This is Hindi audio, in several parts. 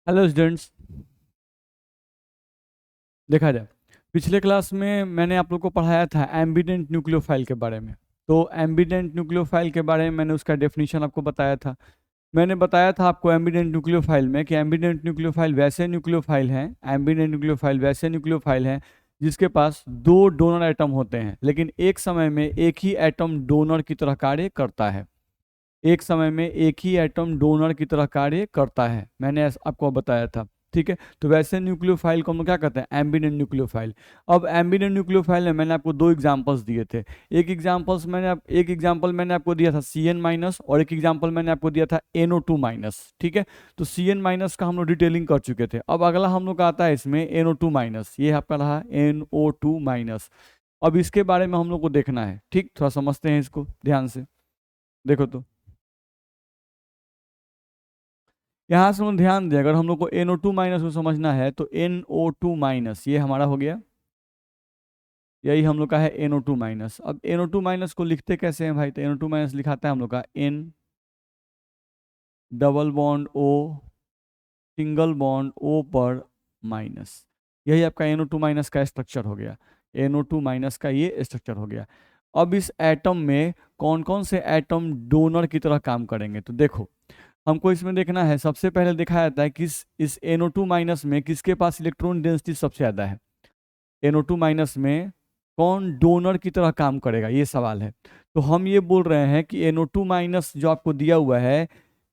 Hello students. देखा जाए, पिछले क्लास में मैंने आप लोग को पढ़ाया था एम्बिडेंट न्यूक्लियोफाइल के बारे में। तो एम्बिडेंट न्यूक्लियोफाइल के बारे में मैंने उसका डेफिनेशन आपको बताया था। मैंने बताया था आपको एम्बिडेंट न्यूक्लियोफाइल में कि एम्बिडेंट न्यूक्लियोफाइल वैसे न्यूक्लियोफाइल हैं, एम्बिडेंट न्यूक्लियोफाइल वैसे न्यूक्लियोफाइल हैं जिसके पास दो डोनर एटम होते हैं, लेकिन एक समय में एक ही एटम डोनर की तरह कार्य करता है। एक समय में एक ही एटम डोनर की तरह कार्य करता है, मैंने आपको बताया था। ठीक है, तो वैसे न्यूक्लियोफाइल को हम लोग क्या कहते हैं? Ambient nucleophile. अब एम्बिडेंट न्यूक्लियोफाइल में मैंने आपको दो एग्जांपल्स दिए थे। एक एग्जांपल मैंने आपको दिया था CN- और एक एग्जांपल मैंने आपको दिया था NO2-। ठीक है, तो CN- का हम लोग डिटेलिंग कर चुके थे। अब अगला हम लोग का आता है इसमें NO2-। ये आपका रहा NO2-। अब इसके बारे में हम लोग को देखना है। ठीक, थोड़ा समझते हैं इसको ध्यान से। देखो तो यहाँ से हम ध्यान दें, अगर हम लोग को NO2- को समझना है तो NO2- ये हमारा हो गया, यही हम लोग का है NO2-। अब NO2- को लिखते कैसे हैं भाई? तो NO2- लिखाता है हम लोग का N double bond O single bond O पर माइनस। यही आपका NO2- का स्ट्रक्चर हो गया। NO2- का ये स्ट्रक्चर हो गया। अब इस एटम में कौन कौन से एटम डोनर की तरह काम करेंगे? तो देखो, हमको इसमें देखना है। सबसे पहले देखा जाता है कि इस NO2- में किसके पास इलेक्ट्रॉन डेंसिटी सबसे ज़्यादा है। NO2- में कौन डोनर की तरह काम करेगा, ये सवाल है। तो हम ये बोल रहे हैं कि NO2- जो आपको दिया हुआ है,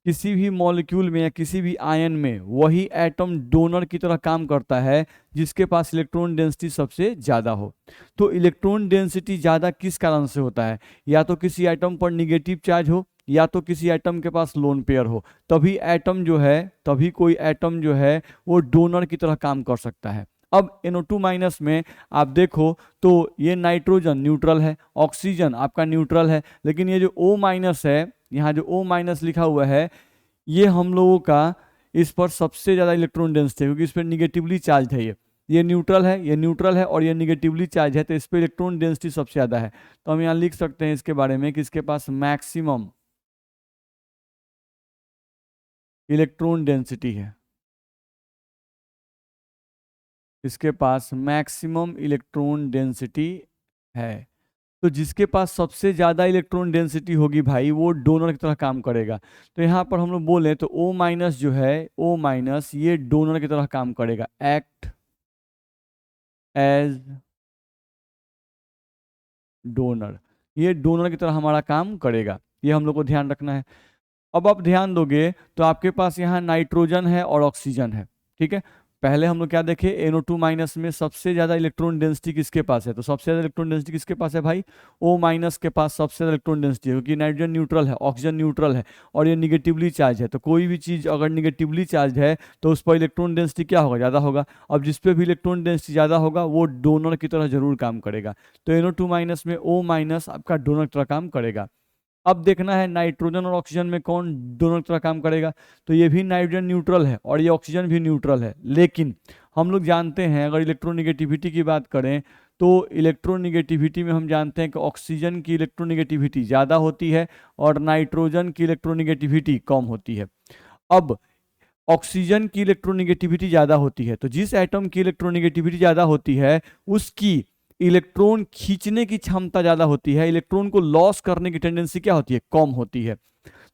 किसी भी मॉलिक्यूल में या किसी भी आयन में वही एटम डोनर की तरह काम करता है जिसके पास इलेक्ट्रॉन डेंसिटी सबसे ज़्यादा हो। तो इलेक्ट्रॉन डेंसिटी ज़्यादा किस कारण से होता है? या तो किसी एटम पर निगेटिव चार्ज हो, या तो किसी एटम के पास लोन पेयर हो, तभी कोई एटम जो है वो डोनर की तरह काम कर सकता है। अब NO2- में आप देखो तो ये नाइट्रोजन न्यूट्रल है, ऑक्सीजन आपका न्यूट्रल है, लेकिन ये जो O- है, यहाँ जो O- लिखा हुआ है, ये हम लोगों का इस पर सबसे ज़्यादा इलेक्ट्रॉन डेंसिटी है, क्योंकि इस पर निगेटिवली चार्ज है। ये न्यूट्रल है, ये न्यूट्रल है और ये निगेटिवली चार्ज है, तो इस पर इलेक्ट्रॉन डेंसिटी सबसे ज़्यादा है। तो हम यहाँ लिख सकते हैं इसके बारे में कि इसके पास मैक्सिमम इलेक्ट्रॉन डेंसिटी है। इसके पास मैक्सिमम इलेक्ट्रॉन डेंसिटी है। तो जिसके पास सबसे ज्यादा इलेक्ट्रॉन डेंसिटी होगी भाई, वो डोनर की तरह काम करेगा। तो यहाँ पर हम लोग बोले तो O- जो है, O- ये डोनर की तरह काम करेगा, एक्ट एज डोनर। ये डोनर की तरह हमारा काम करेगा, ये हम लोग को ध्यान रखना है। अब आप ध्यान दोगे तो आपके पास यहाँ नाइट्रोजन है और ऑक्सीजन है। ठीक है, पहले हम लोग क्या देखे? NO2- में सबसे ज्यादा इलेक्ट्रॉन डेंसिटी किसके पास है? तो सबसे ज्यादा इलेक्ट्रॉन डेंसिटी किसके पास है भाई? O- के पास सबसे ज्यादा इलेक्ट्रॉन डेंसिटी है, क्योंकि नाइट्रोजन न्यूट्रल है, ऑक्सीजन न्यूट्रल है और ये निगेटिवली चार्ज है। तो कोई भी चीज अगर निगेटिवली चार्ज है तो उस पर इलेक्ट्रॉन डेंसिटी क्या होगा? ज्यादा होगा। अब जिस पे भी इलेक्ट्रॉन डेंसिटी ज्यादा होगा वो डोनर की तरह जरूर काम करेगा। तो NO2- में O- आपका डोनर की तरह काम करेगा। अब देखना है नाइट्रोजन और ऑक्सीजन में कौन दोनों तरह काम करेगा। तो ये भी नाइट्रोजन न्यूट्रल है और ये ऑक्सीजन भी न्यूट्रल है, लेकिन हम लोग जानते हैं, अगर इलेक्ट्रोनिगेटिविटी की बात करें तो इलेक्ट्रोनिगेटिविटी में हम जानते हैं कि ऑक्सीजन की इलेक्ट्रोनिगेटिविटी ज़्यादा होती है और नाइट्रोजन की इलेक्ट्रोनिगेटिविटी कम होती है। अब ऑक्सीजन की इलेक्ट्रोनिगेटिविटी ज़्यादा होती है, तो जिस एटम की इलेक्ट्रोनिगेटिविटी ज़्यादा होती है उसकी इलेक्ट्रॉन खींचने की क्षमता ज़्यादा होती है, इलेक्ट्रॉन को लॉस करने की टेंडेंसी क्या होती है? कम होती है।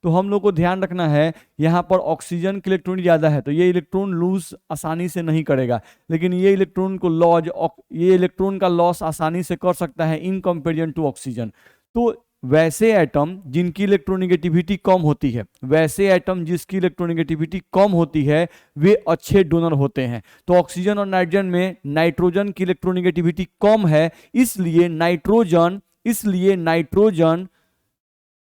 तो हम लोग को ध्यान रखना है, यहाँ पर ऑक्सीजन की इलेक्ट्रॉन ज़्यादा है तो ये इलेक्ट्रॉन लूज आसानी से नहीं करेगा, लेकिन ये इलेक्ट्रॉन का लॉस आसानी से कर सकता है इन कंपेरिजन टू ऑक्सीजन। तो वैसे एटम जिनकी इलेक्ट्रोनिगेटिविटी कम होती है, वैसे एटम जिसकी इलेक्ट्रोनिगेटिविटी कम होती है, वे अच्छे डोनर होते हैं। तो ऑक्सीजन और नाइट्रोजन में नाइट्रोजन की इलेक्ट्रोनिगेटिविटी कम है, इसलिए नाइट्रोजन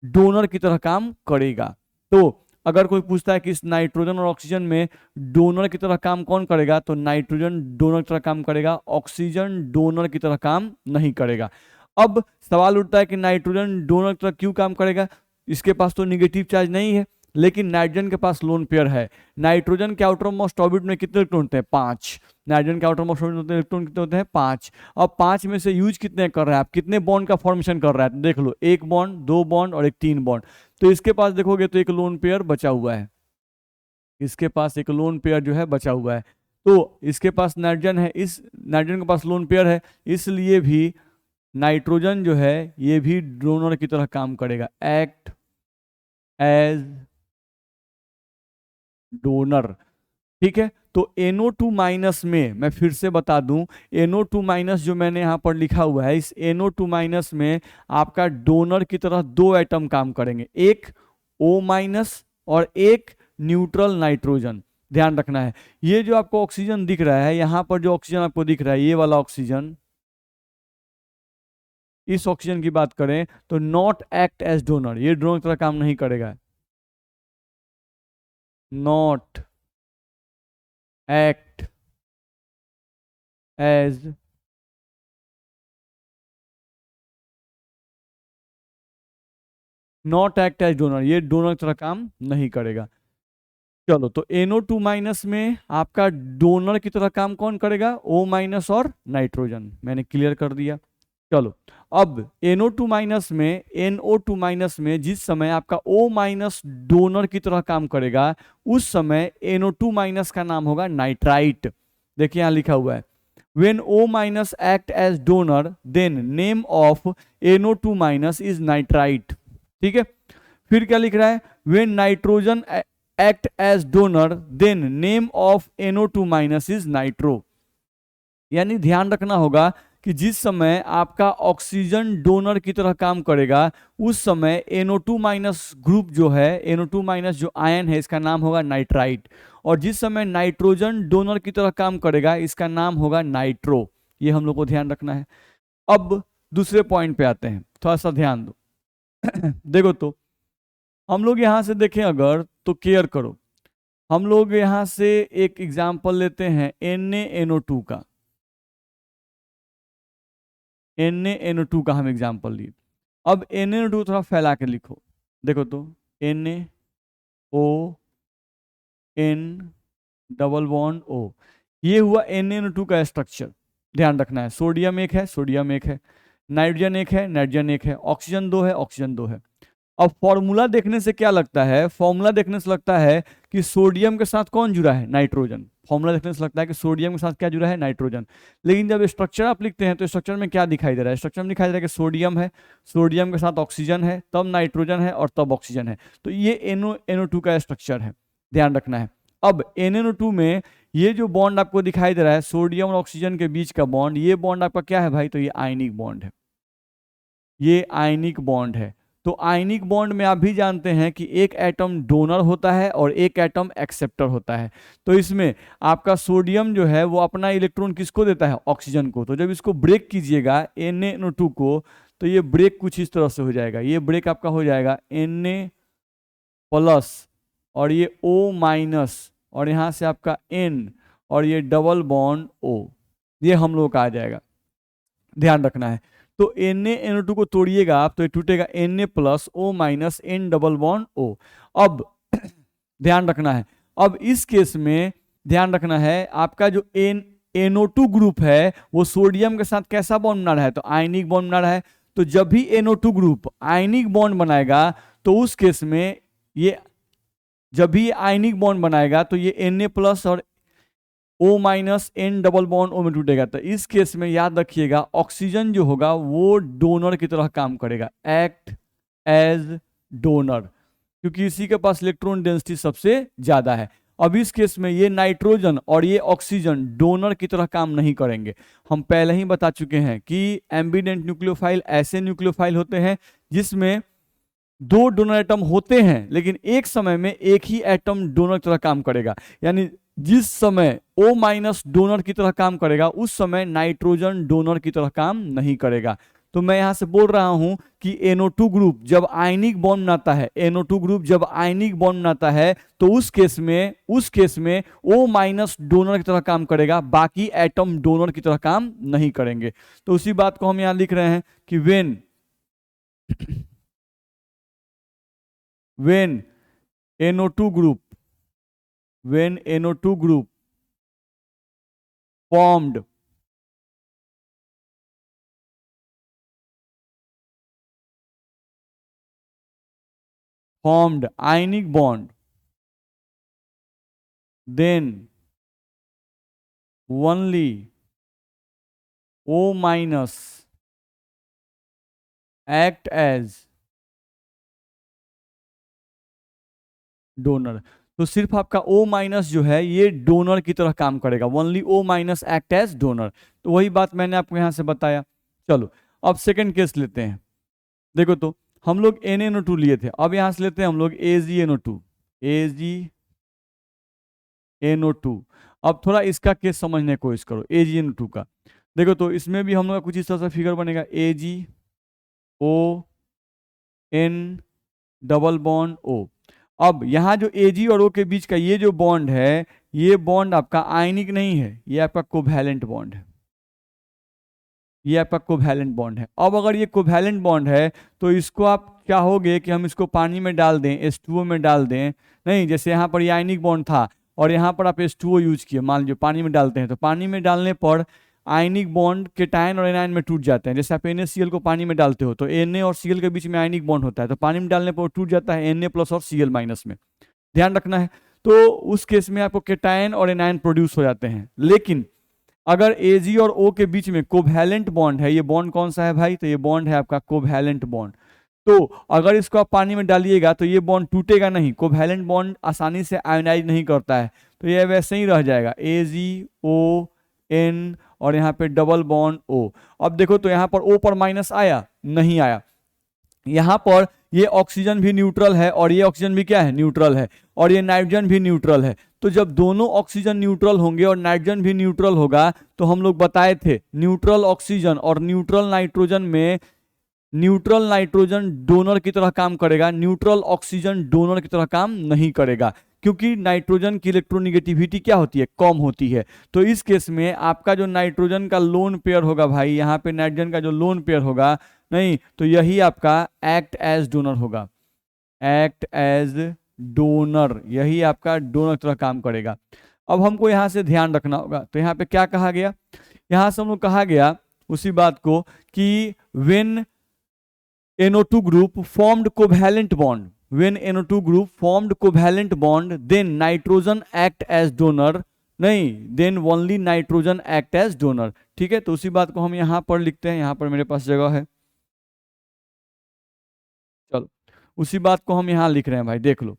डोनर की तरह काम करेगा। तो अगर कोई पूछता है कि इस नाइट्रोजन और ऑक्सीजन में डोनर की तरह काम कौन करेगा, तो नाइट्रोजन डोनर की तरह काम करेगा, ऑक्सीजन डोनर की तरह काम नहीं करेगा। अब सवाल उठता है कि नाइट्रोजन डोनर की तरह क्यों काम करेगा? इसके पास तो निगेटिव चार्ज नहीं है, लेकिन नाइट्रोजन के पास लोन पेयर है। नाइट्रोजन के आउटर मोस्ट ऑर्बिट में कितने इलेक्ट्रॉन होते हैं? 5। नाइट्रोजन के आउटर मोस्ट ऑर्बिट में इलेक्ट्रॉन कितने होते हैं? 5। अब 5 में से यूज कितने कर रहा है? आप कितने बॉन्ड का फॉर्मेशन कर रहा है? तो देख लो, 1 बॉन्ड, 2 बॉन्ड और एक 3 बॉन्ड। तो इसके पास देखोगे तो एक लोन पेयर बचा हुआ है। इसके पास एक लोन पेयर जो है बचा हुआ है, तो इसके पास नाइट्रोजन है, इस नाइट्रोजन के पास लोन पेयर है, इसलिए भी नाइट्रोजन जो है ये भी डोनर की तरह काम करेगा, एक्ट एज डोनर। ठीक है, तो NO2 माइनस में मैं फिर से बता दूं, NO2 माइनस जो मैंने यहां पर लिखा हुआ है, इस NO2 माइनस में आपका डोनर की तरह दो एटम काम करेंगे, एक O माइनस और एक न्यूट्रल नाइट्रोजन। ध्यान रखना है, ये जो आपको ऑक्सीजन दिख रहा है, यहां पर जो ऑक्सीजन आपको दिख रहा है, ये वाला ऑक्सीजन, इस ऑक्सीजन की बात करें तो नॉट एक्ट एज डोनर, ये डोनर की तरह काम नहीं करेगा, not act as, not act as donor, ये डोनर की तरह काम नहीं करेगा। चलो, तो NO2 माइनस में आपका डोनर की तरह काम कौन करेगा, O माइनस और नाइट्रोजन, मैंने क्लियर कर दिया। चलो, अब NO2 माइनस में, NO2 माइनस में जिस समय आपका O माइनस डोनर की तरह काम करेगा, उस समय NO2 माइनस का नाम होगा नाइट्राइट। देखिए यहां लिखा हुआ है, when O minus act as donor then name of NO2 minus is nitrite। ठीक है, फिर क्या लिख रहा है, when nitrogen act as donor then name of NO2 minus is nitro। यानी ध्यान रखना होगा कि जिस समय आपका ऑक्सीजन डोनर की तरह काम करेगा, उस समय NO2 माइनस ग्रुप जो है, NO2 माइनस जो आयन है, इसका नाम होगा नाइट्राइट, और जिस समय नाइट्रोजन डोनर की तरह काम करेगा, इसका नाम होगा नाइट्रो। ये हम लोग को ध्यान रखना है। अब दूसरे पॉइंट पे आते हैं, थोड़ा सा ध्यान दो। देखो, तो हम लोग यहां से देखें अगर, तो केयर करो, हम लोग यहां से एक एग्जाम्पल लेते हैं NaNO2 का, NaNO2 का हम एग्जाम्पल लिए। अब NaNO2 थोड़ा फैला के लिखो, देखो तो, NaON डबल बॉन्ड O, ये हुआ NaNO2 का स्ट्रक्चर। ध्यान रखना है, सोडियम एक है, सोडियम एक है, नाइट्रोजन एक है, नाइट्रोजन एक है, ऑक्सीजन दो है, ऑक्सीजन दो है। अब फॉर्मूला देखने से क्या लगता है, फॉर्मूला देखने से लगता है कि सोडियम के साथ कौन जुड़ा है, नाइट्रोजन। फॉर्मूला देखने से लगता है कि सोडियम के साथ क्या जुड़ा है, नाइट्रोजन। लेकिन जब स्ट्रक्चर आप लिखते हैं, तो स्ट्रक्चर में क्या दिखाई दे रहा है, स्ट्रक्चर में दिखाई दे रहा है कि सोडियम है, सोडियम के साथ ऑक्सीजन है, तब नाइट्रोजन है, और तब ऑक्सीजन है। तो ये NO2 का स्ट्रक्चर है, ध्यान रखना है। अब NaNO2 में ये जो बॉन्ड आपको दिखाई दे रहा है, सोडियम और ऑक्सीजन के बीच का बॉन्ड, ये बॉन्ड आपका क्या है भाई, तो ये आयनिक बॉन्ड है, ये आयनिक बॉन्ड है। तो आयनिक बॉन्ड में आप भी जानते हैं कि एक एटम डोनर होता है और एक एटम एक्सेप्टर होता है। तो इसमें आपका सोडियम जो है वो अपना इलेक्ट्रॉन किसको देता है, ऑक्सीजन को। तो जब इसको ब्रेक कीजिएगा NaNO2 को, तो ये ब्रेक कुछ इस तरह से हो जाएगा, ये ब्रेक आपका हो जाएगा Na प्लस और ये O माइनस और यहाँ से आपका N और ये डबल बॉन्ड O, ये हम लोग का आ जाएगा। ध्यान रखना है, तो NaNO2 को तोड़िएगा आप, तो ये टूटेगा Na plus O minus N double bond O। अब ध्यान रखना है, अब इस केस में ध्यान रखना है, आपका जो NO2 ग्रुप है वो सोडियम के साथ कैसा बॉन्ड बना रहा है, तो आयनिक बॉन्ड बना रहा है। तो जब भी NO2 ग्रुप आयनिक बॉन्ड बनाएगा, तो उस केस में ये, जब भी आयनिक बॉन्ड बनाएगा, तो ये Na प्लस और O minus N double bond O में टूटेगा। तो इस केस में याद रखिएगा, ऑक्सीजन जो होगा वो डोनर की तरह काम करेगा, एक्ट एज डोनर, क्योंकि इसी के पास इलेक्ट्रॉन डेंसिटी सबसे ज्यादा है। अब इस केस में ये नाइट्रोजन और ये ऑक्सीजन डोनर की तरह काम नहीं करेंगे। हम पहले ही बता चुके हैं कि एम्बिडेंट न्यूक्लियोफाइल ऐसे न्यूक्लियोफाइल होते हैं जिसमें दो डोनर एटम होते हैं, लेकिन एक समय में एक ही एटम डोनर की तरह काम करेगा। यानी जिस समय O माइनस डोनर की तरह काम करेगा, उस समय नाइट्रोजन डोनर की तरह काम नहीं करेगा। तो मैं यहां से बोल रहा हूं कि NO2 ग्रुप जब आयनिक बॉन्ड बनाता है, NO2 ग्रुप जब आयनिक बॉन्ड बनाता है, तो उस केस में O माइनस डोनर की तरह काम करेगा, बाकी एटम डोनर की तरह काम नहीं करेंगे। तो उसी बात को हम यहां लिख रहे हैं कि when NO2 group when NO2 group formed ionic bond then only O minus act as donor. तो सिर्फ आपका O माइनस जो है ये डोनर की तरह काम करेगा, only O minus act as donor. तो वही बात मैंने आपको यहां से बताया। चलो अब सेकंड केस लेते हैं। देखो तो हम लोग NaNO2 लिए थे, अब यहां से लेते हैं हम लोग AgNO2। AgNO2। अब थोड़ा इसका केस समझने की कोशिश करो AgNO2 का। देखो तो इसमें भी हम लोग का कुछ इस तरह से फिगर बनेगा, AgO N double bond O। अब यहाँ जो Ag और O के बीच का ये जो बॉन्ड है, ये बॉन्ड आपका आयनिक नहीं है, ये आपका कोवैलेंट बॉन्ड है। ये आपका कोवैलेंट बॉन्ड है। अब अगर ये कोवैलेंट बॉन्ड है तो इसको आप चाहोगे कि हम इसको पानी में डाल दें, H2O में डाल दें। नहीं, जैसे यहाँ पर ये आयनिक बॉन्ड था और यहाँ पर आप H2O यूज किए, मान लीजिए पानी में डालते हैं, तो पानी में डालने पर आयनिक बॉन्ड केटायन और एनायन में टूट जाते हैं। जैसे आप NaCl को पानी में डालते हो तो Na और Cl के बीच में आयनिक बॉन्ड होता है, तो पानी में डालने पर वो टूट जाता है Na प्लस और Cl माइनस में। ध्यान रखना है। तो उस केस में आपको केटायन और एनायन प्रोड्यूस हो जाते हैं। लेकिन अगर Ag और O के बीच में कोवैलेंट बॉन्ड है, ये बॉन्ड कौन सा है भाई, तो ये बॉन्ड है आपका कोवैलेंट बॉन्ड। तो अगर इसको आप पानी में डालिएगा तो ये बॉन्ड टूटेगा नहीं, कोवैलेंट बॉन्ड आसानी से आयोनाइज नहीं करता है, तो ये वैसे ही रह जाएगा AgON और यहाँ पे डबल बॉन्ड O। अब देखो तो यहाँ पर O पर माइनस आया, नहीं आया। यहाँ पर ये ऑक्सीजन भी न्यूट्रल है और ये ऑक्सीजन भी क्या है, न्यूट्रल है, और ये नाइट्रोजन भी न्यूट्रल है। तो जब दोनों ऑक्सीजन न्यूट्रल होंगे और नाइट्रोजन भी न्यूट्रल होगा, तो हम लोग बताए थे न्यूट्रल ऑक्सीजन और न्यूट्रल नाइट्रोजन में न्यूट्रल नाइट्रोजन डोनर की तरह काम करेगा, न्यूट्रल ऑक्सीजन डोनर की तरह काम नहीं करेगा, क्योंकि नाइट्रोजन की इलेक्ट्रोनिगेटिविटी क्या होती है, कम होती है। तो इस केस में आपका जो नाइट्रोजन का लोन पेयर होगा भाई, यहाँ पे नाइट्रोजन का जो लोन पेयर होगा, नहीं तो यही आपका एक्ट एज डोनर होगा, एक्ट एज डोनर, यही आपका डोनर की तरह काम करेगा। अब हमको यहाँ से ध्यान रखना होगा, तो यहाँ पे क्या कहा गया, यहाँ से हम लोग कहा गया उसी बात को कि when NO2 group formed covalent bond, when NO2 group formed covalent bond, then nitrogen act as donor, नहीं, then only nitrogen act as donor। ठीक है, तो उसी बात को हम यहाँ पर लिखते हैं, यहाँ पर मेरे पास जगह है, चलो उसी बात को हम यहाँ लिख रहे हैं भाई, देख लो।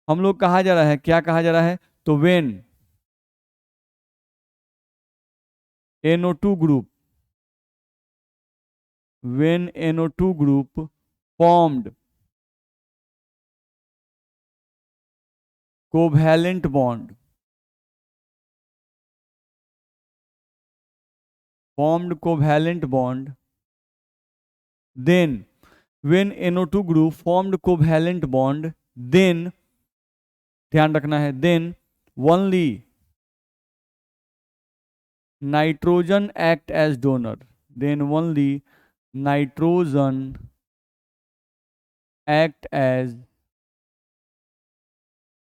हम लोग कहा जा रहा है, क्या कहा जा रहा है, तो when NO2 group, when NO2 group formed covalent bond, formed covalent bond, then when NO2 group formed covalent bond, then ध्यान रखना है, then only nitrogen act as donor, then only nitrogen act as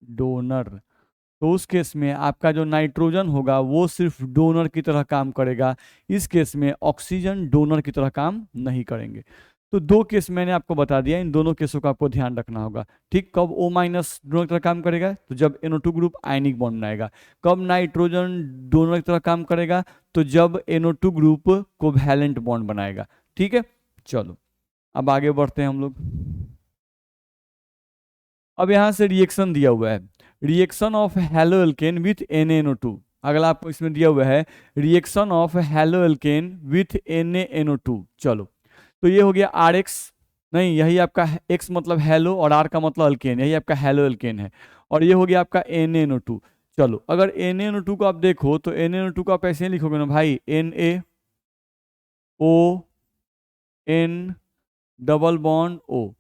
donor। तो उस केस में आपका जो नाइट्रोजन होगा वो सिर्फ डोनर की तरह काम करेगा, इस केस में ऑक्सीजन डोनर की तरह काम नहीं करेंगे। तो दो केस मैंने आपको बता दिया, इन दोनों केसों का आपको ध्यान रखना होगा। ठीक, कब O माइनस डोनर की तरह काम करेगा, तो जब NO2 ग्रुप आयनिक बॉन्ड बनाएगा। कब नाइट्रोजन डोनर की तरह काम करेगा, तो जब NO2 ग्रुप कोवैलेंट बॉन्ड बनाएगा। ठीक है, चलो अब आगे बढ़ते हैं हम लोग। अब यहां से रिएक्शन दिया हुआ है, reaction of halo alkane with NaNO2। अगला आपको इसमें दिया हुआ है reaction of halo alkane with NaNO2। चलो, तो ये हो गया RX, नहीं यही आपका X मतलब हेलो और R का मतलब अल्केन, यही आपका हेलो एल्केन है, और ये हो गया आपका NaNO2। चलो, अगर NaNO2 को आप देखो तो NaNO2 को आप ऐसे ही लिखोगे ना भाई, NaON डबल बॉन्ड O।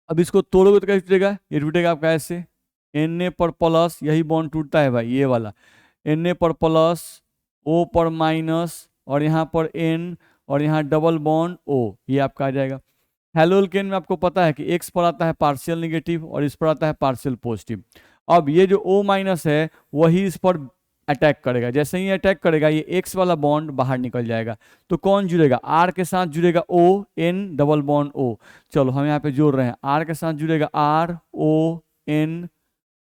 अब इसको तोड़ोगे तो कैसे टूटेगा, ये टूटेगा आपका ऐसे, Na पर प्लस, यही बॉन्ड टूटता है भाई ये वाला, Na पर प्लस, O पर माइनस, और यहाँ पर N, और यहाँ डबल बॉन्ड O, ये आपका आ जाएगा। हेलो एल्केन में आपको पता है कि X पर आता है पार्शियल निगेटिव और इस पर आता है पार्शियल पॉजिटिव। अब ये जो O माइनस है वही इस पर अटैक करेगा, जैसे ही अटैक करेगा ये X वाला बॉन्ड बाहर निकल जाएगा। तो कौन जुड़ेगा, R के साथ जुड़ेगा ON डबल बॉन्ड O। चलो हम यहाँ पे जोड़ रहे हैं, R के साथ जुड़ेगा RON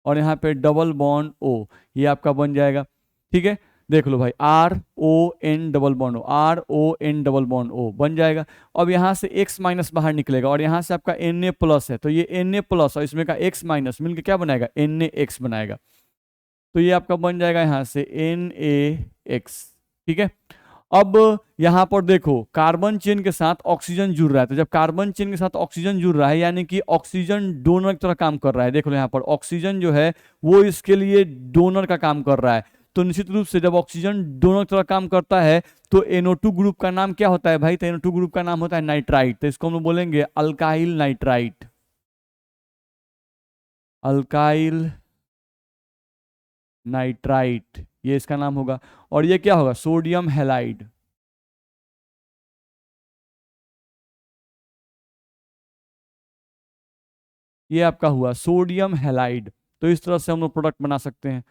और यहाँ पे डबल बॉन्ड O, ये आपका बन जाएगा। ठीक है, देख लो भाई, RON double bond O, RON double bond O बन जाएगा। अब यहाँ से X माइनस बाहर निकलेगा और यहाँ से आपका Na प्लस है, तो ये Na प्लस और इसमें का X माइनस मिलकर क्या बनाएगा, NaX बनाएगा। तो ये आपका बन जाएगा यहाँ से NaX। ठीक है, अब यहाँ पर देखो कार्बन चेन के साथ ऑक्सीजन जुड़ रहा है, तो जब कार्बन चेन के साथ ऑक्सीजन जुड़ रहा है यानी कि ऑक्सीजन डोनर की तरह काम कर रहा है। देख लो यहाँ पर ऑक्सीजन जो है वो इसके लिए डोनर का काम कर रहा है। तो निश्चित रूप से जब ऑक्सीजन डोनर की तरह काम करता है तो NO2 ग्रुप का नाम क्या होता है भाई, तो NO2 ग्रुप का नाम होता है नाइट्राइट। तो इसको हम लोग बोलेंगे अल्काइल नाइट्राइट, अल्काइल नाइट्राइट ये इसका नाम होगा। और ये क्या होगा, सोडियम हैलाइड। ये आपका हुआ सोडियम हैलाइड। तो इस तरह से हम लोग प्रोडक्ट बना सकते हैं,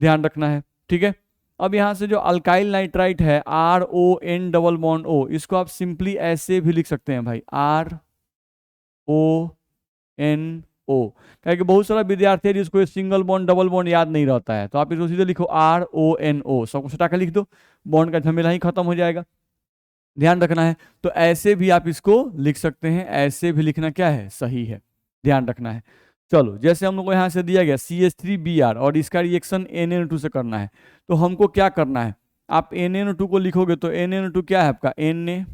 ध्यान रखना है। ठीक है, अब यहां से जो अल्काइल नाइट्राइट है RON डबल बॉन्ड O, इसको आप सिंपली ऐसे भी लिख सकते हैं भाई, RONO। क्योंकि बहुत सारा विद्यार्थी है जिसको सिंगल बॉन्ड डबल बॉन्ड याद नहीं रहता है, तो आप इसको सीधे लिखो RONO, सबको हटा कर लिख दो, बॉन्ड का झमेला ही खत्म हो जाएगा। ध्यान रखना है, तो ऐसे भी आप इसको लिख सकते हैं, ऐसे भी लिखना क्या है, सही है, ध्यान रखना है। चलो, जैसे हम लोग को यहाँ से दिया गया CH3Br और इसका रिएक्शन NaNO2 से करना है, तो हमको क्या करना है, आप NaNO2 को लिखोगे तो NaNO2 क्या है आपका, NaON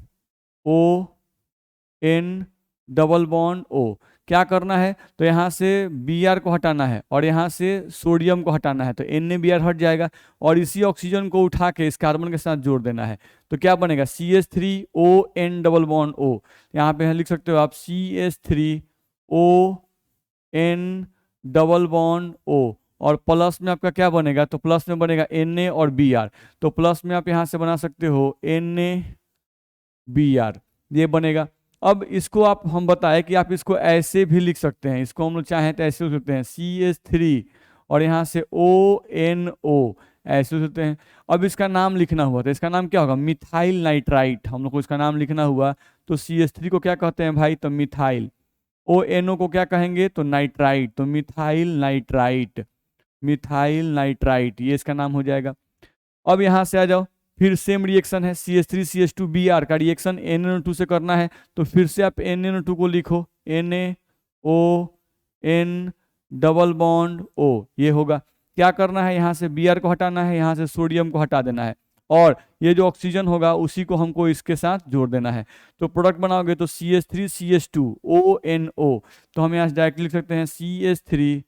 डबल बॉन्ड O। क्या करना है, तो यहाँ से Br को हटाना है और यहाँ से सोडियम को हटाना है, तो NaBr हट जाएगा और इसी ऑक्सीजन को उठा के इस कार्बन के साथ जोड़ देना है। तो क्या बनेगा, CH3ON डबल बॉन्ड O। यहाँ पे लिख सकते हो आप CH3ON डबल बॉन्ड O, और प्लस में आपका क्या बनेगा, तो प्लस में बनेगा Na और Br। तो प्लस में आप यहाँ से बना सकते हो NaBr, ये बनेगा। अब इसको आप हम बताएं कि आप इसको ऐसे भी लिख सकते हैं, इसको हम लोग चाहें तो ऐसे लिख सकते हैं CH3 और यहाँ से ONO, ऐसे लिख सकते हैं। अब इसका नाम लिखना हुआ तो इसका नाम क्या होगा, मिथाइल नाइट्राइट। हम लोग को इसका नाम लिखना हुआ तो CH3 को क्या कहते हैं भाई, तो मिथाइल। ONO को क्या कहेंगे, तो नाइट्राइट, तो मिथाइल नाइट्राइट, मिथाइल नाइट्राइट ये इसका नाम हो जाएगा। अब यहाँ से आ जाओ, फिर सेम रिएक्शन है, CH3CH2Br का रिएक्शन NaNO2 से करना है, तो फिर से आप NaNO2 को लिखो NaON डबल बॉन्ड O, ये होगा। क्या करना है, यहाँ से Br को हटाना है, यहाँ से सोडियम को हटा देना है और ये जो ऑक्सीजन होगा उसी को हमको इसके साथ जोड़ देना है। तो प्रोडक्ट बनाओगे तो CH3CH2ONO, तो हम यहाँ से डायरेक्ट लिख सकते हैं CH3,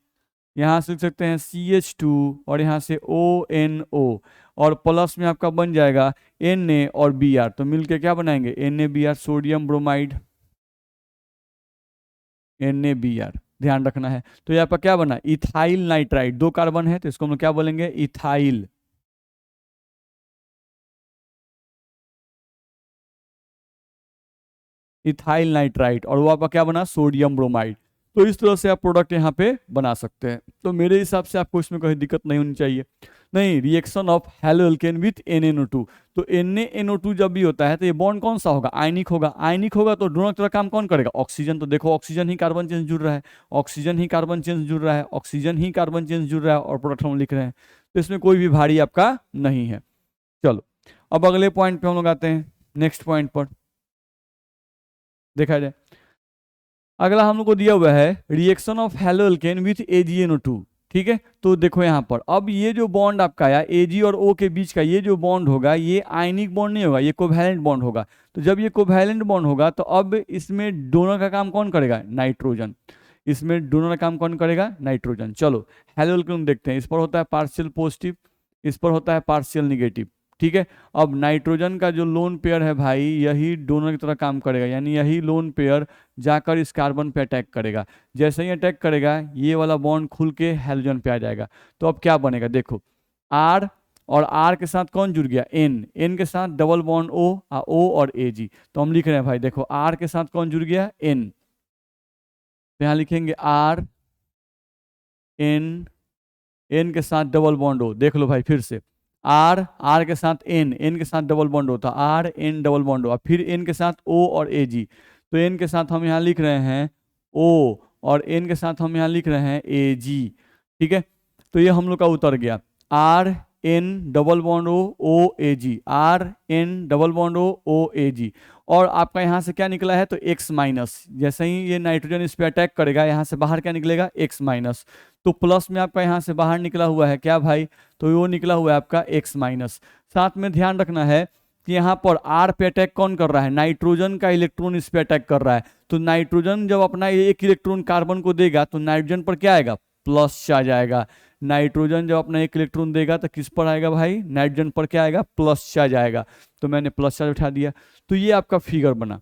यहाँ से लिख सकते हैं CH2 और यहाँ से ONO, और प्लस में आपका बन जाएगा Na और Br, तो मिलके क्या बनाएंगे, NaBr, सोडियम ब्रोमाइड, NaBr, ध्यान रखना है। तो यहाँ पर क्या बना, इथाइल नाइट्राइट, दो कार्बन है तो इसको हम लोग क्या बोलेंगे, इथाइल, इथाइल नाइट्राइट, और वो आपका क्या बना, सोडियम ब्रोमाइड। तो इस तरह से आप प्रोडक्ट यहाँ पे बना सकते हैं। तो मेरे हिसाब से आपको इसमें कोई दिक्कत नहीं होनी चाहिए। नहीं, reaction of halo alkane with NaNO2, तो NaNO2 जब भी होता है तो ये बॉन्ड कौन सा होगा, आयनिक होगा। आयनिक होगा तो दोनों तरह काम कौन करेगा, ऑक्सीजन। तो देखो ऑक्सीजन ही कार्बन चेन जुड़ रहा है, ऑक्सीजन ही कार्बन चेन जुड़ रहा है, ऑक्सीजन ही कार्बन चेन जुड़ रहा है, और प्रोडक्ट हम लिख रहे हैं, तो इसमें कोई भी भारी आपका नहीं है। चलो, अब अगले पॉइंट पे हम लोग आते हैं, नेक्स्ट पॉइंट पर देखा जाए। अगला हम लोग को दिया हुआ है reaction of halo alkane with AgNO2। ठीक है, तो देखो यहाँ पर अब ये जो बॉन्ड आपका आया Ag और O के बीच का, ये जो बॉन्ड होगा ये आयनिक बॉन्ड नहीं होगा, ये कोवैलेंट बॉन्ड होगा। तो जब ये कोवैलेंट बॉन्ड होगा तो अब इसमें डोनर का काम कौन करेगा, नाइट्रोजन। इसमें डोनर का काम कौन करेगा, नाइट्रोजन। चलो हेलो एल्केन देखते हैं, इस पर होता है पार्शियल पॉजिटिव, इस पर होता है पार्शियल निगेटिव। ठीक है, अब नाइट्रोजन का जो लोन पेयर है भाई, यही डोनर की तरह काम करेगा, यानी यही लोन पेयर जाकर इस कार्बन पे अटैक करेगा। जैसे ही अटैक करेगा ये वाला बॉन्ड खुल के हेलोजन पे आ जाएगा। तो अब क्या बनेगा, देखो R, और R के साथ कौन जुड़ गया, N के साथ डबल बॉन्ड O और Ag। तो हम लिख रहे हैं भाई, देखो R के साथ कौन जुड़ गया, N, तो यहाँ लिखेंगे N के साथ डबल बॉन्ड O। देख लो भाई फिर से, R के साथ N के साथ डबल बॉन्ड होता, RN डबल बॉन्ड हो, फिर N के साथ O और Ag। तो N के साथ हम यहाँ लिख रहे हैं O और N के साथ हम यहाँ लिख रहे हैं Ag। ठीक है, तो ये हम लोग का उतर गया R N double bond O A G, R N double bond O A G. और आपका यहाँ से क्या निकला है तो x माइनस, जैसे ही ये नाइट्रोजन इस पे अटैक करेगा यहाँ से बाहर क्या निकलेगा x माइनस, तो प्लस में आपका यहाँ से बाहर निकला हुआ है क्या भाई, तो वो निकला हुआ है आपका x माइनस। साथ में ध्यान रखना है कि यहाँ पर R पे अटैक कौन कर रहा है, नाइट्रोजन का इलेक्ट्रॉन इस पे अटैक कर रहा है, तो नाइट्रोजन जब अपना एक इलेक्ट्रॉन कार्बन को देगा तो नाइट्रोजन पर क्या आएगा, प्लस आ जाएगा। नाइट्रोजन जब अपना एक इलेक्ट्रॉन देगा तो किस पर आएगा भाई, नाइट्रोजन पर क्या आएगा, प्लस चार्ज आएगा, तो मैंने प्लस चार्ज उठा दिया। तो ये आपका फिगर बना।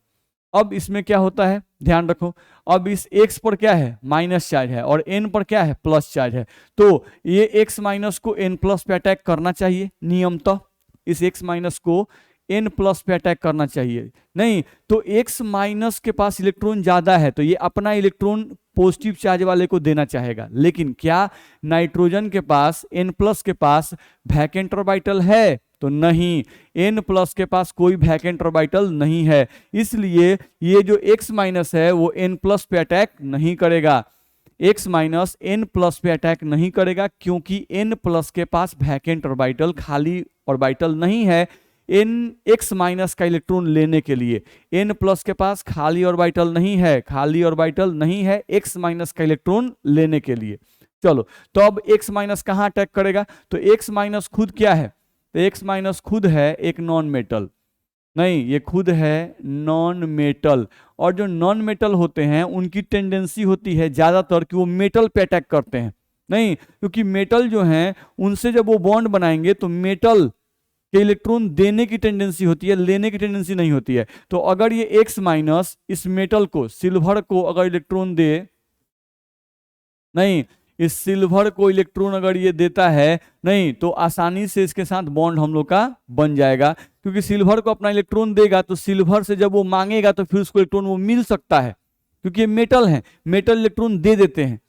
अब इसमें क्या होता है ध्यान रखो, अब इस x पर क्या है माइनस चार्ज है और n पर क्या है प्लस चार्ज है, तो ये x माइनस को n प्लस पे अटैक करना चाहिए नियमतः, इस x माइनस को n प्लस पे अटैक करना चाहिए, नहीं तो x माइनस के पास इलेक्ट्रॉन ज्यादा है तो ये अपना इलेक्ट्रॉन पॉजिटिव चार्ज वाले को देना चाहेगा, लेकिन क्या नाइट्रोजन के पास n प्लस के पास वैकेंट ऑर्बिटल है, तो नहीं, n प्लस के पास कोई वैकेंट ऑर्बिटल नहीं है, इसलिए ये जो x माइनस है वो n प्लस पे अटैक नहीं करेगा, x माइनस n प्लस पे अटैक नहीं करेगा क्योंकि n प्लस के पास वैकेंट ऑर्बिटल खाली ऑर्बिटल नहीं है n x माइनस का इलेक्ट्रॉन लेने के लिए, n प्लस के पास खाली ऑर्बिटल नहीं है, खाली ऑर्बिटल नहीं है x माइनस का इलेक्ट्रॉन लेने के लिए। चलो तो अब x माइनस कहाँ अटैक करेगा, तो x माइनस खुद क्या है, तो x माइनस खुद है एक नॉन मेटल, नहीं ये खुद है नॉन मेटल, और जो नॉन मेटल होते हैं उनकी टेंडेंसी होती है ज्यादातर कि वो मेटल पे अटैक करते हैं, नहीं क्योंकि मेटल जो हैं उनसे जब वो बॉन्ड बनाएंगे तो मेटल के इलेक्ट्रॉन देने की टेंडेंसी होती है, लेने की टेंडेंसी नहीं होती है। तो अगर ये x माइनस इस मेटल को सिल्वर को अगर इलेक्ट्रॉन दे, नहीं इस सिल्वर को इलेक्ट्रॉन अगर ये देता है, नहीं तो आसानी से इसके साथ बॉन्ड हम लोग का बन जाएगा, क्योंकि सिल्वर को अपना इलेक्ट्रॉन देगा तो सिल्वर से जब वो मांगेगा तो फिर उसको इलेक्ट्रॉन वो मिल सकता है, क्योंकि ये मेटल है, मेटल इलेक्ट्रॉन दे देते हैं।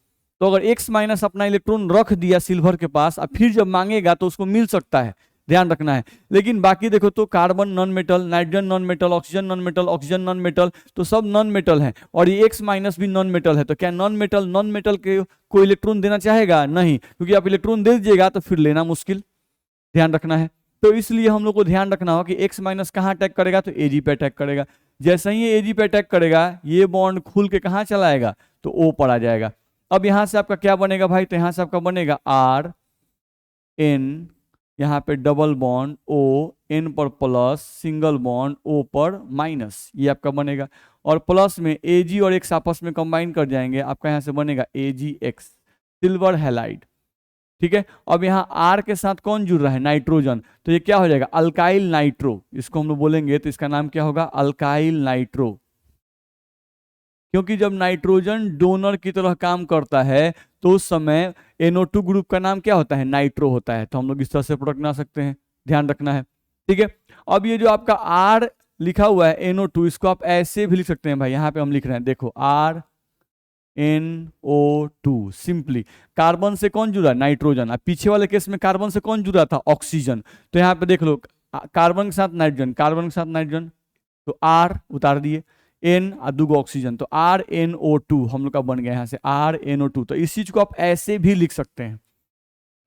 तो अगर x माइनस अपना इलेक्ट्रॉन रख दिया सिल्वर के पास और फिर जब मांगेगा तो उसको मिल सकता है, ध्यान रखना है। लेकिन बाकी देखो तो carbon non metal, nitrogen non metal, oxygen non metal, oxygen non metal, तो सब नॉन मेटल है और ये x माइनस भी नॉन मेटल है, तो क्या नॉन मेटल के को इलेक्ट्रॉन देना चाहेगा, नहीं, क्योंकि आप इलेक्ट्रॉन दे दीजिएगा तो फिर लेना मुश्किल, ध्यान रखना है। तो इसलिए हम लोग को ध्यान रखना होगा कि x माइनस कहाँ अटैक करेगा, तो Ag पे अटैक करेगा। जैसे ही ये Ag पे अटैक करेगा ये बॉन्ड खुल के कहाँ चला आएगा, तो O पर आ जाएगा। अब यहां से आपका क्या बनेगा भाई, तो यहां से आपका बनेगा R N, यहाँ पे डबल बॉन्ड O, N पर प्लस, सिंगल बॉन्ड O पर माइनस, ये आपका बनेगा। और प्लस में Ag और X आपस में कंबाइन कर जाएंगे, आपका यहाँ से बनेगा AgX, सिल्वर हैलाइड, ठीक है। अब यहाँ R के साथ कौन जुड़ रहा है, नाइट्रोजन, तो ये क्या हो जाएगा अल्काइल नाइट्रो, इसको हम लोग बोलेंगे तो इसका नाम क्या होगा अल्काइल नाइट्रो, क्योंकि जब नाइट्रोजन डोनर की तरह काम करता है तो उस समय NO2 ग्रुप का नाम क्या होता है, नाइट्रो होता है, तो हम लोग इस तरह से प्रोडक्ट बना सकते हैं, ध्यान रखना है, ठीक है। अब ये जो आपका R लिखा हुआ है NO2, इसको आप ऐसे भी लिख सकते हैं भाई, यहाँ पे हम लिख रहे हैं देखो RNO2, सिंपली कार्बन से कौन जुड़ा, नाइट्रोजन, अब पीछे वाले केस में कार्बन से कौन जुड़ा था, ऑक्सीजन, तो यहाँ पे देख लो कार्बन के साथ नाइट्रोजन, कार्बन के साथ नाइट्रोजन, तो R उतार दिए, N और दूगो ऑक्सीजन, तो RNO2 हम लोग का बन गया यहाँ से RNO2। तो इस चीज को आप ऐसे भी लिख सकते हैं,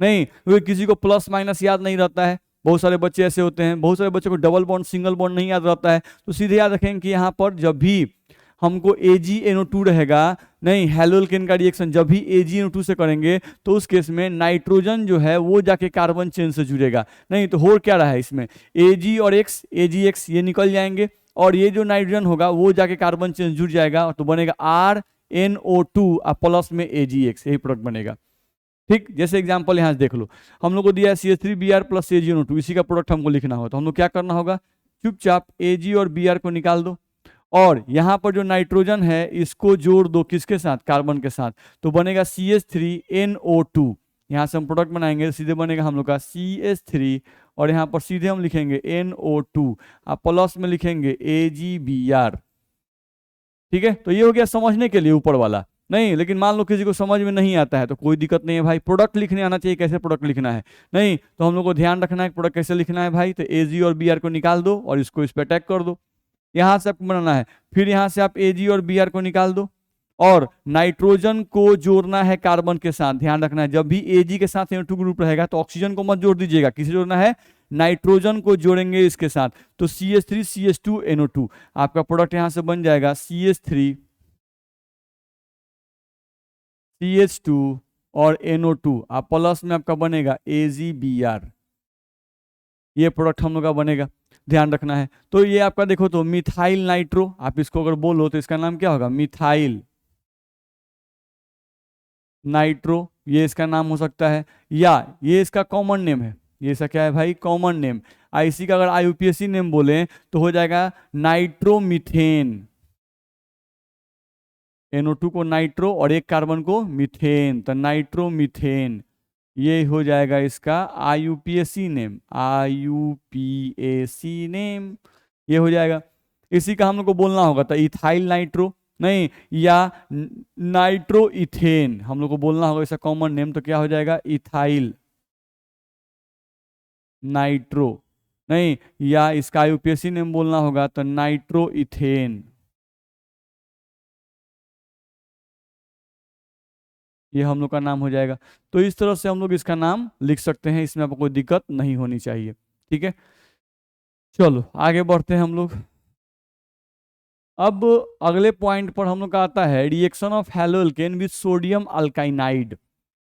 नहीं क्योंकि किसी को प्लस माइनस याद नहीं रहता है, बहुत सारे बच्चे ऐसे होते हैं, बहुत सारे बच्चों को डबल बॉन्ड सिंगल बॉन्ड नहीं याद रहता है, तो सीधे याद रखेंगे कि यहाँ पर जब भी हमको AgNO2 रहेगा, नहीं हेलोल्केन का रिएक्शन जब भी AgNO2 से करेंगे तो उस केस में नाइट्रोजन जो है वो जाके कार्बन चेन से जुड़ेगा, नहीं तो हो क्या रहा है इसमें Ag और X, AgX ये निकल जाएंगे और ये जो नाइट्रोजन होगा वो जाके कार्बन चेन जुड़ जाएगा, तो बनेगा RNO2 और प्लस में AgX, यही प्रोडक्ट बनेगा, ठीक। जैसे एग्जांपल यहाँ से देख लो, हम लोग को दिया है CH3Br प्लस AgNO2, इसी का प्रोडक्ट हमको लिखना हो, तो हम लोग क्या करना होगा, चुपचाप Ag और Br को निकाल दो और यहाँ पर जो नाइट्रोजन है इसको जोड़ दो किसके साथ, कार्बन के साथ, तो बनेगा CH3NO2, यहाँ से हम प्रोडक्ट बनाएंगे सीधे बनेगा हम लोग का CH3 और यहाँ पर सीधे हम लिखेंगे NO2 और प्लस में लिखेंगे AgBr, ठीक है। तो ये हो गया समझने के लिए ऊपर वाला, नहीं लेकिन मान लो किसी को समझ में नहीं आता है तो कोई दिक्कत नहीं है भाई, प्रोडक्ट लिखने आना चाहिए, कैसे प्रोडक्ट लिखना है, नहीं तो हम लोग को ध्यान रखना है प्रोडक्ट कैसे लिखना है भाई, तो Ag और Br को निकाल दो और इसको इस पर अटैक कर दो, यहाँ से आपको बनाना है, फिर यहाँ से आप Ag और Br को निकाल दो और नाइट्रोजन को जोड़ना है कार्बन के साथ। ध्यान रखना है, जब भी Ag के साथ NO2 ग्रुप रहेगा तो ऑक्सीजन को मत जोड़ दीजिएगा। किसे जोड़ना है? नाइट्रोजन को जोड़ेंगे इसके साथ। तो CH3 CH2 NO2 आपका प्रोडक्ट यहां से बन जाएगा CH3 CH2 और NO2, आप प्लस में आपका बनेगा AgBr। ये प्रोडक्ट हम लोग का बनेगा, ध्यान रखना है। तो ये आपका देखो तो मिथाइल नाइट्रो, आप इसको अगर बोलो तो इसका नाम क्या होगा? मिथाइल नाइट्रो, ये इसका नाम हो सकता है, या ये इसका कॉमन नेम है। ये इसका क्या है भाई? Common name. आईसी का अगर IUPAC नेम बोले तो हो जाएगा नाइट्रोमीथेन। NO2 को नाइट्रो और एक कार्बन को मीथेन, तो नाइट्रोमीथेन ये हो जाएगा इसका IUPAC नेम। IUPAC नेम ये हो जाएगा। इसी का हम लोग को बोलना होगा तो इथाइल नाइट्रो नहीं, या नाइट्रो इथेन हम लोग को बोलना होगा इसका कॉमन नेम। तो क्या हो जाएगा? इथाइल नाइट्रो नहीं, या इसका IUPAC नेम बोलना होगा तो नाइट्रो इथेन। ये हम लोग का नाम हो जाएगा। तो इस तरह से हम लोग इसका नाम लिख सकते हैं, इसमें आपको कोई दिक्कत नहीं होनी चाहिए। ठीक है, चलो आगे बढ़ते हैं हम लोग। अब अगले पॉइंट पर हम लोग का आता है reaction of halo alkane with sodium alkynide.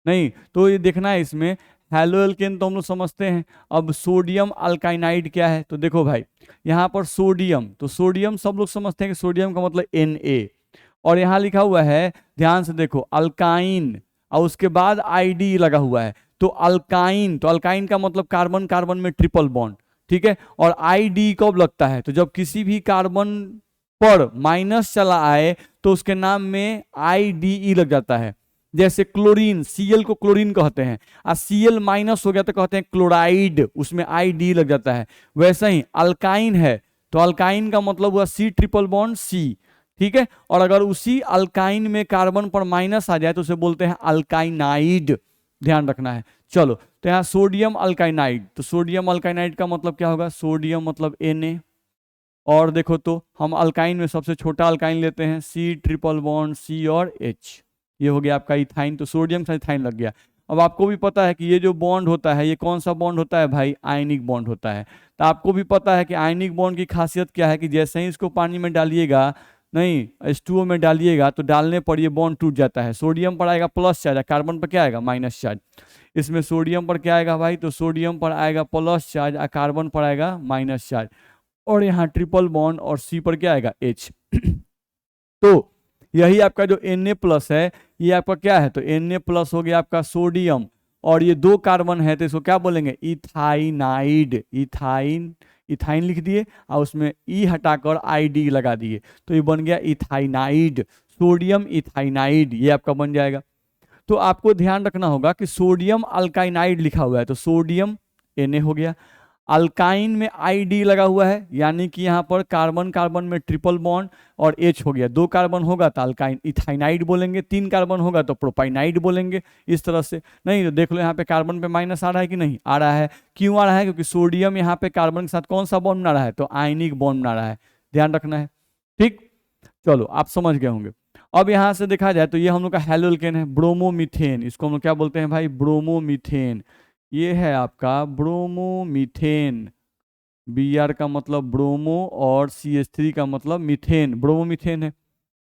नहीं, तो ये देखना है इसमें, हैलो एल्केन तो हम लोग समझते हैं, अब सोडियम अल्काइनाइड क्या है? तो देखो भाई, यहाँ पर सोडियम, तो सोडियम सब लोग समझते हैं कि सोडियम का मतलब Na, और यहाँ लिखा हुआ है, ध्यान से देखो, अल्काइन, और उसके बाद ID लगा हुआ है। तो अल्काइन, तो अल्काइन का मतलब कार्बन कार्बन में ट्रिपल बॉन्ड, ठीक है। और ID कब लगता है? तो जब किसी भी कार्बन पर माइनस चला आए तो उसके नाम में IDE लग जाता है। जैसे क्लोरीन, Cl को क्लोरीन कहते हैं, और Cl माइनस हो गया तो कहते हैं क्लोराइड, उसमें ID लग जाता है। वैसे ही अल्काइन है तो अल्काइन का मतलब हुआ C ट्रिपल बॉन्ड C, ठीक है। और अगर उसी अल्काइन में कार्बन पर माइनस आ जाए तो उसे बोलते हैं अल्काइनाइड, ध्यान रखना है। चलो, तो यहाँ सोडियम अल्काइनाइड, तो सोडियम अल्काइनाइड का मतलब क्या होगा? सोडियम मतलब Na, और देखो तो हम अल्काइन में सबसे छोटा अल्काइन लेते हैं, C ट्रिपल बॉन्ड C और H, ये हो गया आपका इथाइन। तो सोडियम से इथाइन लग गया। अब आपको भी पता है कि ये जो बॉन्ड होता है ये कौन सा बॉन्ड होता है भाई? आयनिक बॉन्ड होता है। तो आपको भी पता है कि आयनिक बॉन्ड की खासियत क्या है, कि जैसे ही इसको पानी में डालिएगा, नहीं H2O में डालिएगा, तो डालने पर ये बॉन्ड टूट जाता है। सोडियम पर आएगा प्लस चार्ज, कार्बन पर क्या आएगा? Minus charge. इसमें सोडियम पर क्या आएगा भाई? तो सोडियम पर आएगा प्लस चार्ज और कार्बन पर आएगा माइनस चार्ज, और यहाँ ट्रिपल बॉन्ड और C पर क्या आएगा? H। तो यही आपका जो Na प्लस है ये आपका क्या है? तो Na प्लस हो गया आपका सोडियम, और ये दो कार्बन है तो इसको क्या बोलेंगे? इथाइनाइड। इथाइन लिख दिए और उसमें E हटाकर ID लगा दिए, तो ये बन गया इथाइनाइड, सोडियम इथाइनाइड, ये आपका बन जाएगा। तो आपको ध्यान रखना होगा कि सोडियम अल्काइनाइड लिखा हुआ है तो सोडियम Na हो गया, अल्काइन में ID लगा हुआ है, यानी कि यहाँ पर कार्बन कार्बन में ट्रिपल बॉन्ड और H हो गया। दो कार्बन होगा तो अल्काइन इथाइनाइड बोलेंगे, तीन कार्बन होगा तो प्रोपाइनाइड बोलेंगे, इस तरह से। नहीं तो देख लो यहाँ पे कार्बन पे माइनस आ रहा है कि नहीं आ रहा है? क्यों आ रहा है? क्योंकि सोडियम यहाँ पे कार्बन के साथ कौन सा बॉन्ड बना रहा है? तो आयनिक बॉन्ड बना रहा है, ध्यान रखना है। ठीक, चलो आप समझ गए होंगे। अब यहाँ से देखा जाए तो ये हम लोग का हैलो एल्केन है, ब्रोमोमीथेन, इसको हम लोग क्या बोलते हैं भाई? ब्रोमोमीथेन। ये है आपका ब्रोमोमीथेन, Br का मतलब ब्रोमो और CH3 का मतलब मीथेन, ब्रोमोमीथेन है।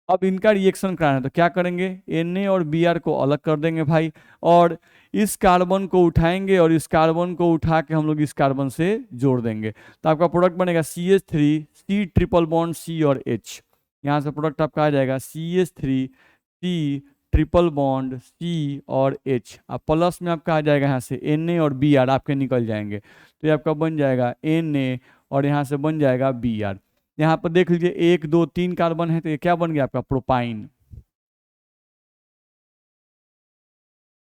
अब इनका रिएक्शन कराना है तो क्या करेंगे? Na और Br को अलग कर देंगे भाई, और इस कार्बन को उठाएंगे और इस कार्बन को उठा के हम लोग इस कार्बन से जोड़ देंगे, तो आपका प्रोडक्ट बनेगा CH3 C triple bond C और H। यहाँ से प्रोडक्ट आपका आ जाएगा CH3 C triple bond C और H, अब प्लस में आपका आ जाएगा यहाँ से Na और Br आपके निकल जाएंगे, तो ये आपका बन जाएगा Na और यहाँ से बन जाएगा Br। यहाँ पर देख लीजिए 1 2 3 कार्बन है तो ये क्या बन गया आपका? प्रोपाइन,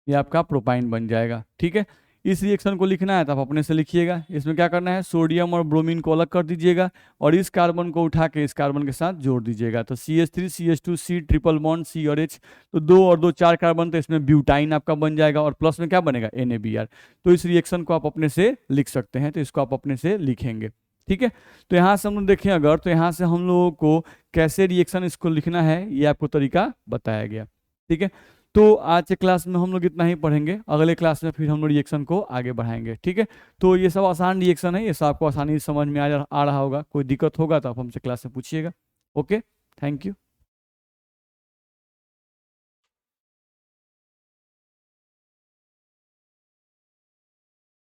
ये आपका प्रोपाइन बन जाएगा। ठीक है, इस रिएक्शन को लिखना है तो आप अपने से लिखिएगा। इसमें क्या करना है? सोडियम और ब्रोमीन को अलग कर दीजिएगा और इस कार्बन को उठा के इस कार्बन के साथ जोड़ दीजिएगा, तो CH3 CH2 C triple bond C और H, तो 2 और 2 4 कार्बन, तो इसमें ब्यूटाइन आपका बन जाएगा, और प्लस में क्या बनेगा? NaBr। तो इस रिएक्शन को आप अपने से लिख सकते हैं, तो इसको आप अपने से लिखेंगे। ठीक है। तो यहाँ से हम लोग देखें अगर, तो यहाँ से हम लोगों को कैसे रिएक्शन इसको लिखना है ये आपको तरीका बताया गया। ठीक है, तो आज के क्लास में हम लोग इतना ही पढ़ेंगे, अगले क्लास में फिर हम लोग रिएक्शन को आगे बढ़ाएंगे। ठीक है, तो ये सब आसान रिएक्शन है, ये सब आपको आसानी से समझ में आ रहा होगा। कोई दिक्कत होगा तो आप हमसे क्लास में पूछिएगा। Okay, thank you.